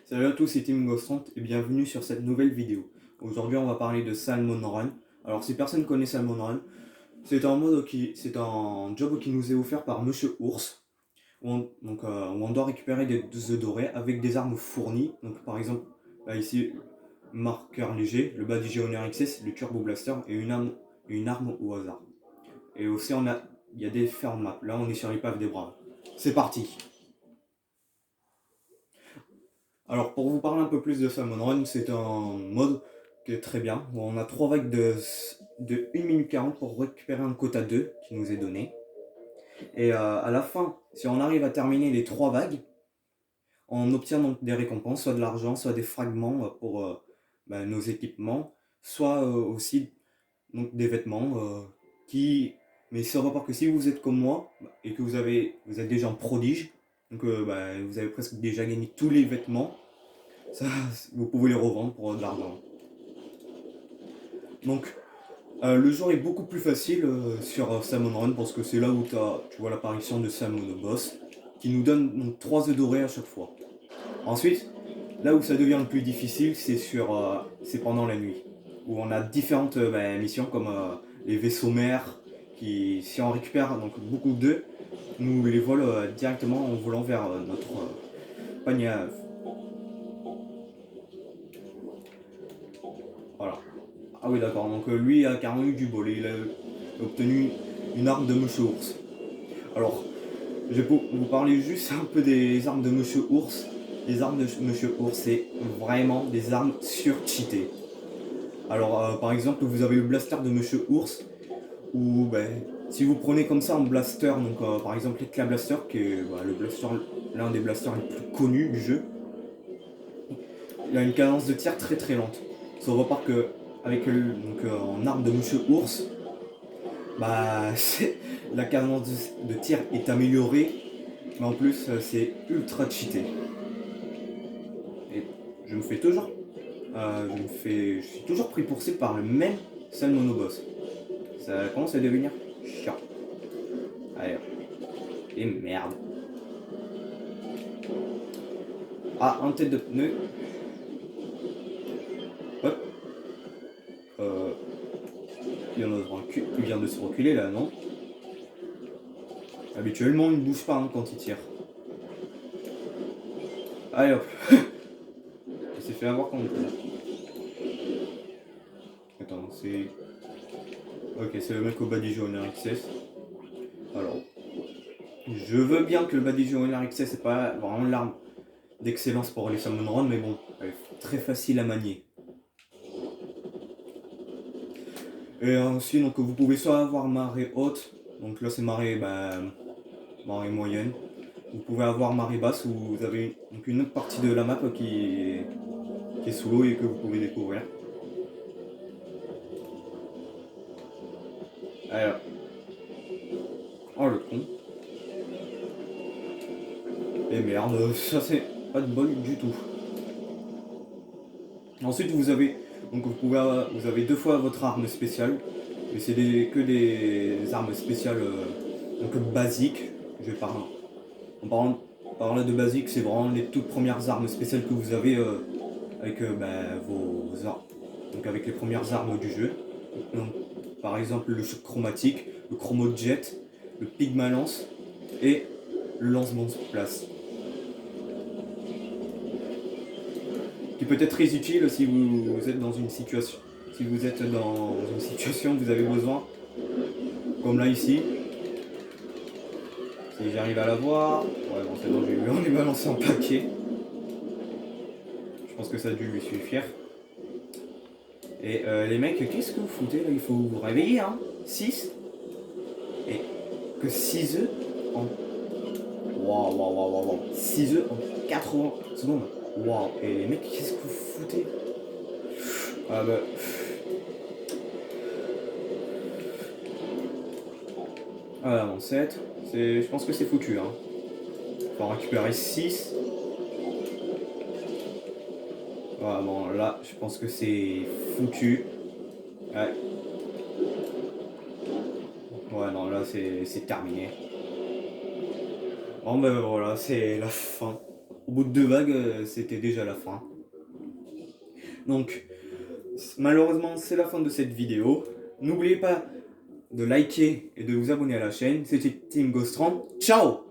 Salut à tous, c'est Team Ghostrant et bienvenue sur cette nouvelle vidéo. Aujourd'hui, on va parler de Salmon Run. Alors, si personne connaît Salmon Run, c'est un job qui nous est offert par Monsieur Ours, où on doit récupérer des œufs dorés avec des armes fournies. Donc, par exemple, là ici, marqueur léger, le Badigeon XS, le Turbo Blaster et une arme au hasard. Et aussi, il y a des fermes maps. Là, on est sur l'épave des Braves. C'est parti! Alors, pour vous parler un peu plus de Salmon Run, c'est un mode qui est très bien, où on a 3 vagues de 1 minute 40 pour récupérer un quota 2 qui nous est donné. Et à la fin, si on arrive à terminer les 3 vagues, on obtient donc des récompenses, soit de l'argent, soit des fragments pour nos équipements, soit aussi donc, des vêtements qui... Mais ça va pas que si vous êtes comme moi et que vous êtes déjà un prodige, donc vous avez presque déjà gagné tous les vêtements, ça, vous pouvez les revendre pour de l'argent. Donc, le jour est beaucoup plus facile sur Salmon Run parce que c'est là où tu vois l'apparition de Salmon Boss qui nous donne donc 3 œufs dorés à chaque fois. Ensuite, là où ça devient le plus difficile, c'est pendant la nuit où on a différentes missions comme les vaisseaux mers qui, si on récupère donc beaucoup d'œufs, nous les volent directement en volant vers notre panier à œufs. Voilà. Ah oui, d'accord, donc lui a carrément eu du bol et il a obtenu une arme de Monsieur Ours. Alors, je vais vous parler juste un peu des armes de Monsieur Ours. Les armes de Monsieur Ours, c'est vraiment des armes surcheatées. Alors, par exemple, vous avez le blaster de Monsieur Ours, où si vous prenez comme ça un blaster, donc par exemple l'éclat blaster, qui est l'un des blasters les plus connus du jeu, il a une cadence de tir très très lente. Ça repart que avec en arme de Monsieur Ours, la cadence de tir est améliorée, mais en plus c'est ultra cheaté. Et je me fais toujours, je suis toujours pris pour cible par le même seul monoboss. Ça commence à devenir chiant. Allez, et merde. Ah, un tête de pneu. Hop. Il vient de se reculer là, non? Habituellement, il ne bouge pas quand il tire. Allez hop. Il s'est fait avoir quand même. Attends, c'est... Ok, c'est le mec au Badigeon XS. Alors, je veux bien que le Badigeon XS c'est pas vraiment l'arme d'excellence pour les Salmon Run, mais bon, elle est très facile à manier. Et ensuite, donc, vous pouvez soit avoir marée haute, donc là c'est marée moyenne. Vous pouvez avoir marée basse où vous avez donc une autre partie de la map qui est sous l'eau et que vous pouvez découvrir. Alors, oh le con. Et merde, ça c'est pas de bol du tout. Ensuite vous avez vous avez 2 fois votre arme spéciale, mais c'est que des armes spéciales donc basiques. Je vais parler de basique, c'est vraiment les toutes premières armes spéciales que vous avez avec vos armes, donc avec les premières armes du jeu. Donc, par exemple le choc chromatique, le chromo jet, le pygma lance et le lancement de place. Qui peut être très utile si vous êtes dans une situation. Si vous êtes dans une situation où vous avez besoin, comme là ici. Si j'arrive à la voir. Ouais bon c'est bon, on lui balancé un paquet. Je pense que ça a dû lui suffire. Et les mecs, qu'est-ce que vous foutez là? Il faut vous réveiller hein. 6 et que 6 œufs en. Waouh. 6 œufs en 80 secondes. Waouh. Et les mecs, qu'est-ce que vous foutez? Ah bah. Ah bon, 7. Je pense que c'est foutu. Hein. Faut en récupérer 6. Voilà, bon, là, je pense que c'est foutu. Ouais. Ouais, non, là, c'est terminé. Bon, ben voilà, c'est la fin. Au bout de 2 vagues, c'était déjà la fin. Donc, malheureusement, c'est la fin de cette vidéo. N'oubliez pas de liker et de vous abonner à la chaîne. C'était Team Ghostran. Ciao!